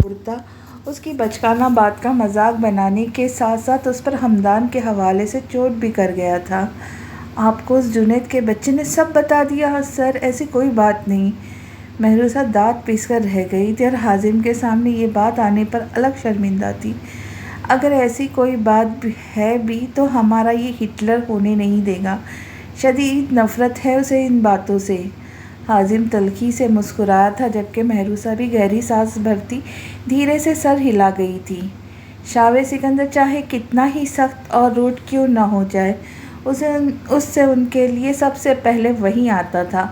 اڑتا اس کی بچگانہ بات کا مذاق بنانے کے ساتھ ساتھ اس پر ہمدان کے حوالے سے چوٹ بھی کر گیا تھا۔ آپ کو اس جنید کے بچے نے سب بتا دیا؟ سر ایسی کوئی بات نہیں۔ مہروسہ دانت پیس کر رہ گئی تھی اور حازم کے سامنے یہ بات آنے پر الگ شرمندہ تھی۔ اگر ایسی کوئی بات ہے بھی تو ہمارا یہ ہٹلر ہونے نہیں دے گا۔ شدید نفرت ہے اسے ان باتوں سے۔ حازم تلخی سے مسکرایا تھا جبکہ مہروسہ بھی گہری سانس بھرتی دھیرے سے سر ہلا گئی تھی۔ شاوِ سکندر چاہے کتنا ہی سخت اور روڈ کیوں نہ ہو جائے، اس سے ان کے لیے سب سے پہلے وہی آتا تھا۔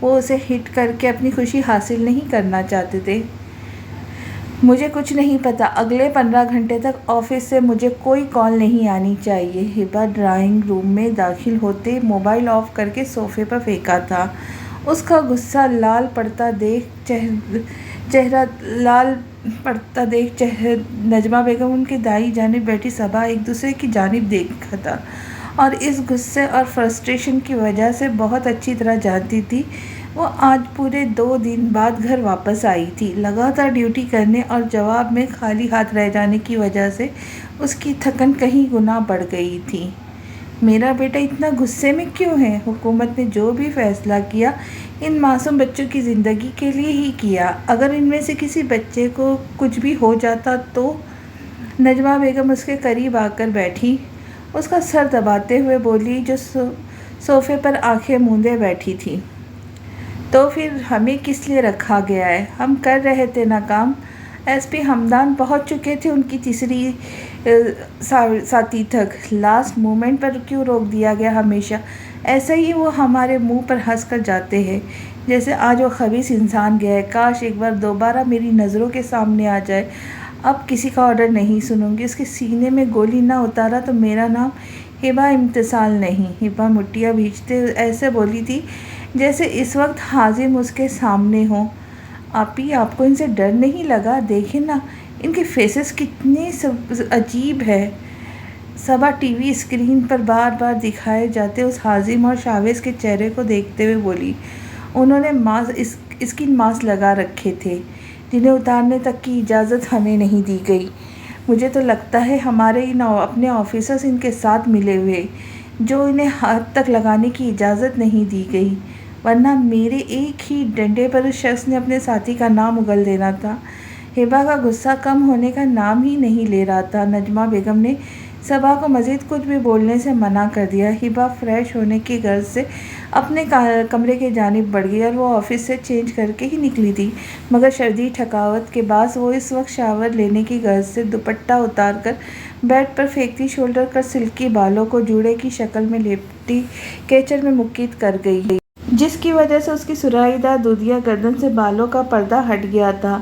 وہ اسے ہٹ کر کے اپنی خوشی حاصل نہیں کرنا چاہتے تھے۔ مجھے کچھ نہیں پتا، اگلے 15 گھنٹے تک آفس سے مجھے کوئی کال نہیں آنی چاہیے۔ ہبا ڈرائنگ روم میں داخل ہوتے موبائل آف کر کے صوفے پر پھینکا تھا۔ اس کا غصہ لال پڑتا دیکھ نجمہ بیگم ان کی دائیں جانب بیٹھی صبا ایک دوسرے کی جانب دیکھا تھا اور اس غصے اور فرسٹریشن کی وجہ سے بہت اچھی طرح جانتی تھی وہ آج پورے 2 دن بعد گھر واپس آئی تھی۔ لگاتار ڈیوٹی کرنے اور جواب میں خالی ہاتھ رہ جانے کی وجہ سے اس کی تھکن کئی گنا بڑھ گئی تھی۔ میرا بیٹا اتنا غصے میں کیوں ہے؟ حکومت نے جو بھی فیصلہ کیا ان معصوم بچوں کی زندگی کے لیے ہی کیا۔ اگر ان میں سے کسی بچے کو کچھ بھی ہو جاتا تو؟ نجمہ بیگم اس کے قریب آ کر بیٹھی، اس کا سر دباتے ہوئے بولی جو صوفے پر آنکھیں موندے بیٹھی تھی۔ تو پھر ہمیں کس لیے رکھا گیا ہے؟ ہم کر رہے تھے نا کام۔ ایس پی ہمدان پہنچ چکے تھے ان کی تیسری ساتھی تک۔ لاسٹ مومنٹ پر کیوں روک دیا گیا؟ ہمیشہ ایسا ہی وہ ہمارے منہ پر ہنس کر جاتے ہیں جیسے آج وہ خبیث انسان گیا ہے۔ کاش ایک بار دوبارہ میری نظروں کے سامنے آ جائے۔ اب کسی کا آرڈر نہیں سنوں گی۔ اس کے سینے میں گولی نہ اتارا تو میرا نام ہبا امتثال نہیں۔ ہبا مٹھیاں بھیجتے ایسے بولی تھی جیسے اس وقت حازم اس کے سامنے ہوں۔ آپی، آپ کو ان سے ڈر نہیں لگا؟ دیکھیں نا ان کے فیسز کتنے عجیب ہے۔ صبح ٹی وی اسکرین پر بار بار دکھائے جاتے اس حازم اور شاویز کے چہرے کو دیکھتے ہوئے بولی۔ انہوں نے اسکن ماسک لگا رکھے تھے جنہیں اتارنے تک کی اجازت ہمیں نہیں دی گئی۔ مجھے تو لگتا ہے ہمارے اپنے آفیسرز ان کے ساتھ ملے ہوئے جو انہیں ہاتھ تک لگانے کی اجازت نہیں دی گئی، ورنہ میرے ایک ہی ڈنڈے پر اس شخص نے اپنے ساتھی کا نام اگل دینا تھا۔ ہبا کا غصہ کم ہونے کا نام ہی نہیں لے رہا تھا۔ نجمہ بیگم نے صبا کو مزید کچھ بھی بولنے سے منع کر دیا۔ ہبا فریش ہونے کی غرض سے اپنے کمرے کی جانب بڑھ گئی اور وہ آفس سے چینج کر کے ہی نکلی تھی، مگر شدید تھکاوٹ کے باعث وہ اس وقت شاور لینے کی غرض سے دوپٹہ اتار کر بیڈ پر پھینکتی شولڈر کٹ سلکی بالوں کو جوڑے کی شکل میں لیپٹی کیچر میں مکت کر گئی، جس کی وجہ سے اس کی سراہی دار دودھیا گردن سے بالوں کا پردہ ہٹ گیا تھا۔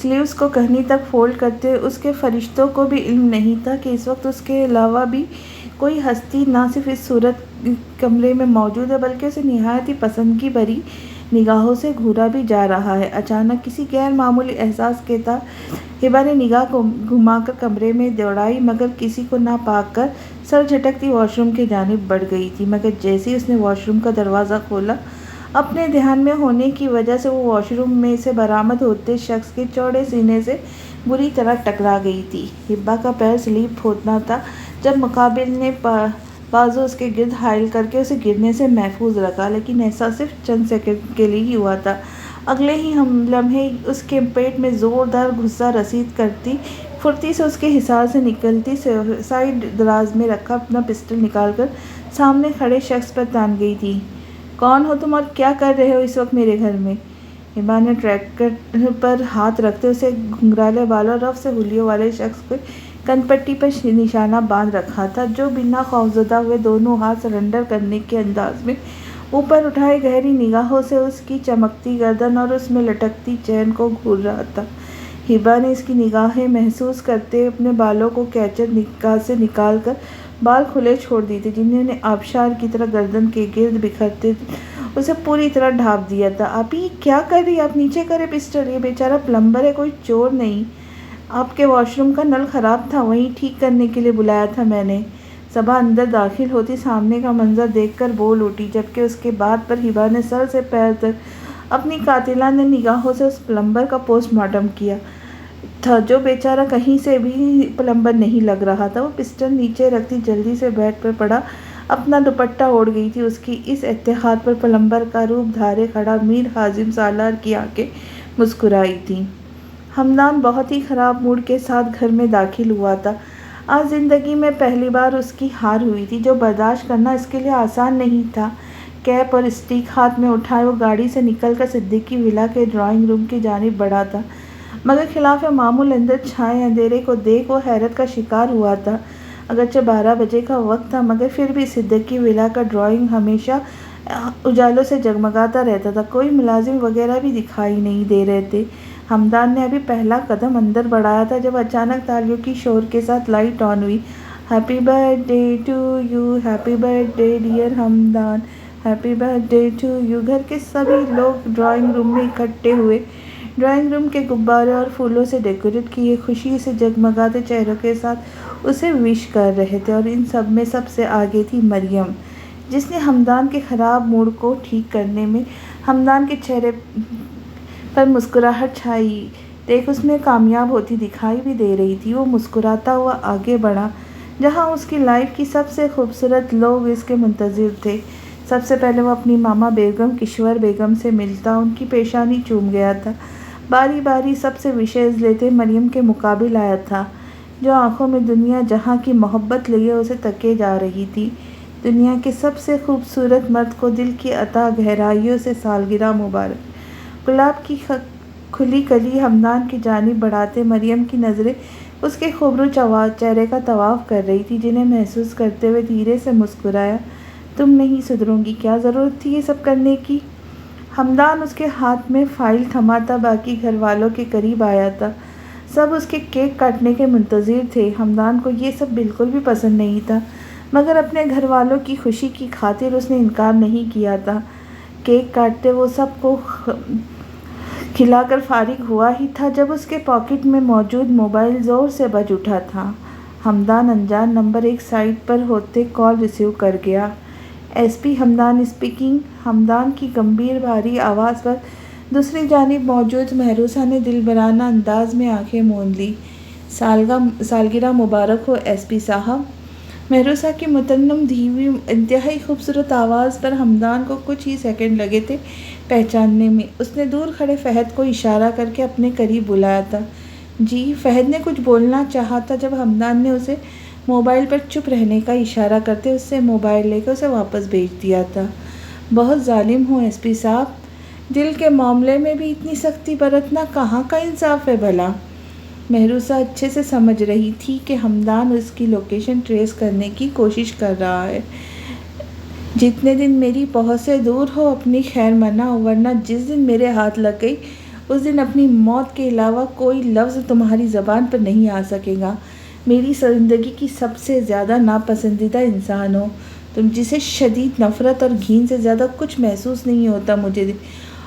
سلیوز کو کہنی تک فولڈ کرتے اس کے فرشتوں کو بھی علم نہیں تھا کہ اس وقت اس کے علاوہ بھی کوئی ہستی نہ صرف اس صورت کمرے میں موجود ہے بلکہ اسے نہایت ہی پسندگی بھری نگاہوں سے گھورا بھی جا رہا ہے۔ اچانک کسی غیر معمولی احساس کے تحت ہبا نے نگاہ گھما کر کمرے میں دوڑائی، مگر کسی کو نہ پا کر سر جھٹکتی واش روم کی جانب بڑھ گئی تھی، مگر جیسے ہی اس نے واش روم کا دروازہ کھولا اپنے دھیان میں ہونے کی وجہ سے وہ واش روم میں سے برآمد ہوتے شخص کے چوڑے سینے سے بری طرح ٹکرا گئی تھی۔ ہبا کا پیر سلپ ہونا تھا جب مقابل نے بازو اس کے گرد حائل کر کے اسے گرنے سے محفوظ رکھا، لیکن ایسا صرف چند سیکنڈ کے لیے ہی ہوا تھا۔ اگلے ہی لمحے اس کے پیٹ میں زوردار غصہ رسید کرتی پھرتی سے اس کے حصار سے نکلتی سائیڈ دراز میں رکھا اپنا پسٹل نکال کر سامنے کھڑے شخص پر تان گئی تھی۔ کون ہو تم اور کیا کر رہے ہو اس وقت میرے گھر میں؟ ہبا نے ٹریکر پر ہاتھ رکھتے اسے گھنگرالے بالوں اور رف سے ہولیوں والے شخص کے کن پٹی پر نشانہ باندھ رکھا تھا، جو بنا خوفزدہ ہوئے دونوں ہاتھ سرنڈر کرنے کے انداز میں اوپر اٹھائے گہری نگاہوں سے اس کی چمکتی گردن اور اس میں لٹکتی چین کو گھور رہا تھا۔ ہبا نے اس کی نگاہیں محسوس کرتے اپنے بالوں کو کیچر سے نکال کر بال کھلے چھوڑ دیے تھے، جنہوں نے آبشار کی طرح گردن کے گرد بکھرتے اسے پوری طرح ڈھانپ دیا تھا۔ آپ یہ کیا کر رہی؟ آپ نیچے کرے پسٹل، یہ بیچارہ پلمبر ہے، کوئی چور نہیں۔ آپ کے واش روم کا نل خراب تھا، وہیں ٹھیک کرنے کے لیے بلایا تھا میں نے۔ صبا اندر داخل ہوتی سامنے کا منظر دیکھ کر بول اٹھی، جبکہ اس کے بات پر ہبا نے سر سے پیر تک اپنی قاتلانہ نگاہوں سے اس پلمبر کا پوسٹ مارٹم کیا تھا، جو بیچارہ کہیں سے بھی پلمبر نہیں لگ رہا تھا۔ وہ پسٹل نیچے رکھتی جلدی سے بیڈ پر پڑا اپنا دوپٹہ اوڑھ گئی تھی۔ اس کی اس اتحاد پر پلمبر کا روپ دھارے کھڑا میر حازم سالار کی آنکھیں مسکرائی تھیں۔ ہمدان بہت ہی خراب موڈ کے ساتھ گھر میں داخل ہوا تھا۔ آج زندگی میں پہلی بار اس کی ہار ہوئی تھی، جو برداشت کرنا اس کے لیے آسان نہیں تھا۔ کیپ اور اسٹک ہاتھ میں اٹھائے وہ گاڑی سے نکل کر صدیقی ولا کے ڈرائنگ روم کی جانب بڑھا تھا، مگر خلاف معمول اندر چھائے اندھیرے کو دیکھ وہ حیرت کا شکار ہوا تھا۔ اگرچہ 12 بجے کا وقت تھا، مگر پھر بھی صدیقی ولا کا ڈرائنگ ہمیشہ اجالوں سے جگمگاتا رہتا تھا۔ کوئی ملازم وغیرہ بھی دکھائی نہیں دے رہے تھے۔ ہمدان نے ابھی پہلا قدم اندر بڑھایا تھا جب اچانک تالیوں کی شور کے ساتھ لائٹ آن ہوئی۔ Happy birthday to you, happy birthday dear Hamdan, happy birthday to you. گھر کے سبھی لوگ ڈرائنگ روم میں اکٹھے ہوئے ڈرائنگ روم کے غبارے اور پھولوں سے ڈیکوریٹ کیے خوشی سے جگمگاتے چہروں کے ساتھ اسے وش کر رہے تھے، اور ان سب میں سب سے آگے تھی مریم، جس نے ہمدان کے خراب موڈ کو ٹھیک کرنے میں ہمدان کے چہرے پر مسکراہٹ چھائی۔ دیکھ اس میں کامیاب ہوتی دکھائی بھی دے رہی تھی۔ وہ مسکراتا ہوا آگے بڑھا جہاں اس کی لائف کی سب سے خوبصورت لوگ اس کے منتظر تھے۔ سب سے پہلے وہ اپنی ماما بیگم کشور بیگم سے ملتا، ان کی پیشانی چوم گیا تھا۔ باری باری سب سے وشیز لیتے مریم کے مقابل آیا تھا، جو آنکھوں میں دنیا جہاں کی محبت لیے اسے تکے جا رہی تھی۔ دنیا کے سب سے خوبصورت مرد کو دل کی عطا گہرائیوں سے سالگرہ مبارک۔ گلاب کی کھلی کلی ہمدان کی جانب بڑھاتے مریم کی نظریں اس کے خوبرو چہرے کا طواف کر رہی تھی، جنہیں محسوس کرتے ہوئے دھیرے سے مسکرایا۔ تم نہیں سدھرو گی، کیا ضرورت تھی یہ سب کرنے کی؟ ہمدان اس کے ہاتھ میں فائل تھما تھا، باقی گھر والوں کے قریب آیا تھا۔ سب اس کے کیک کاٹنے کے منتظر تھے۔ ہمدان کو یہ سب بالکل بھی پسند نہیں تھا، مگر اپنے گھر والوں کی خوشی کی خاطر اس نے انکار نہیں کیا تھا۔ کیک کاٹتے وہ سب کو کھلا کر فارغ ہوا ہی تھا جب اس کے پاکٹ میں موجود موبائل زور سے بج اٹھا تھا۔ ہمدان انجان نمبر ایک سائٹ پر ہوتے کال ریسیو کر گیا۔ S P Hamdan speaking. Hamdan کی گمبھیر بھاری آواز پر دوسری جانب موجود مہروسہ نے دلبرانہ انداز میں آنکھیں موند لیں۔ سالگرہ مبارک ہو ایس پی صاحب۔ مہروسہ کی متنم دھیمی انتہائی خوبصورت آواز پر ہمدان کو کچھ ہی سیکنڈ لگے تھے پہچاننے میں۔ اس نے دور کھڑے فہد کو اشارہ کر کے اپنے قریب بلایا تھا۔ جی؟ فہد نے کچھ بولنا چاہا تھا جب ہمدان نے اسے موبائل پر چپ رہنے کا اشارہ کرتے اس سے موبائل لے کے اسے واپس بھیج دیا تھا۔ بہت ظالم ہو ایس پی صاحب، دل کے معاملے میں بھی اتنی سختی برتنا کہاں کا انصاف ہے بھلا؟ مہروسہ اچھے سے سمجھ رہی تھی کہ ہمدان اس کی لوکیشن ٹریس کرنے کی کوشش کر رہا ہے۔ جتنے دن میری پہنچ سے دور ہو اپنی خیر منا، ورنہ جس دن میرے ہاتھ لگ گئی اس دن اپنی موت کے علاوہ کوئی لفظ تمہاری زبان پر نہیں آ سکے گا۔ میری زندگی کی سب سے زیادہ ناپسندیدہ انسان ہو تم، جسے شدید نفرت اور گھین سے زیادہ کچھ محسوس نہیں ہوتا مجھے،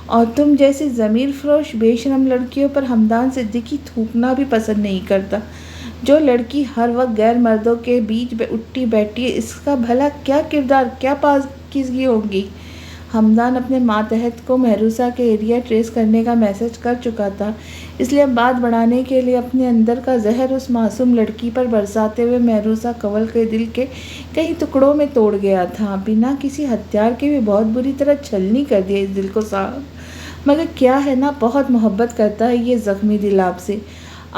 اور تم جیسی ضمیر فروش بے شرم لڑکیوں پر ہمدان صدیقی تھوکنا بھی پسند نہیں کرتا۔ جو لڑکی ہر وقت غیر مردوں کے بیچ اٹھی بیٹھی ہے، اس کا بھلا کیا کردار، کیا پاکیزگی ہوگی؟ ہمدان اپنے ماتحت کو مہروسہ کے ایریا ٹریس کرنے کا میسج کر چکا تھا، اس لیے بات بڑھانے کے لیے اپنے اندر کا زہر اس معصوم لڑکی پر برساتے ہوئے مہروسہ کنول کے دل کے کئی ٹکڑوں میں توڑ گیا تھا۔ بنا کسی ہتھیار کے بھی بہت بری طرح چھلنی کر دیا اس دل کو صاحب، مگر کیا ہے نا، بہت محبت کرتا ہے یہ زخمی دل آپ سے۔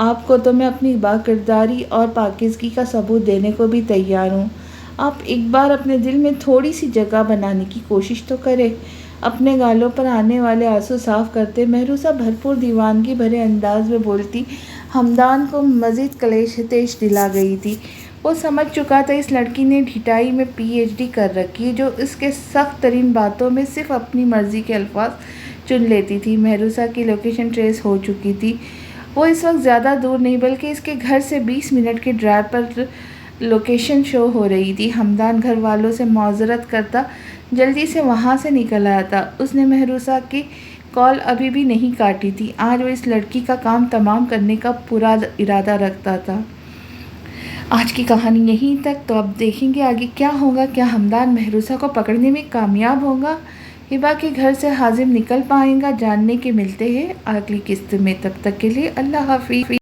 آپ کو تو میں اپنی باکرداری اور پاکیزگی کا ثبوت دینے کو بھی تیار ہوں۔ آپ ایک بار اپنے دل میں تھوڑی سی جگہ بنانے کی کوشش تو کریں۔ اپنے گالوں پر آنے والے آنسو صاف کرتے مہروسہ بھرپور دیوانگی بھرے انداز میں بولتی ہمدان کو مزید کلیش تیش دلا گئی تھی۔ وہ سمجھ چکا تھا اس لڑکی نے ڈھٹائی میں پی ایچ ڈی کر رکھی ہے، جو اس کے سخت ترین باتوں میں صرف اپنی مرضی کے الفاظ چن لیتی تھی۔ مہروسہ کی لوکیشن ٹریس ہو چکی تھی۔ وہ اس وقت زیادہ دور نہیں بلکہ اس کے گھر سے 20 منٹ کے ڈرائیو پر لوکیشن شو ہو رہی تھی۔ ہمدان گھر والوں سے معذرت کرتا جلدی سے وہاں سے نکل آیا تھا۔ اس نے مہروسہ کی کال ابھی بھی نہیں کاٹی تھی۔ آج وہ اس لڑکی کا کام تمام کرنے کا پورا ارادہ رکھتا تھا۔ آج کی کہانی یہیں تک، تو اب دیکھیں گے آگے کیا ہوگا۔ کیا ہمدان مہروسہ کو پکڑنے میں کامیاب ہوگا؟ ہبا کے گھر سے حازم نکل پائے گا؟ جاننے کے ملتے ہیں اگلی قسط میں۔ تب تک کے لیے اللہ حافظ۔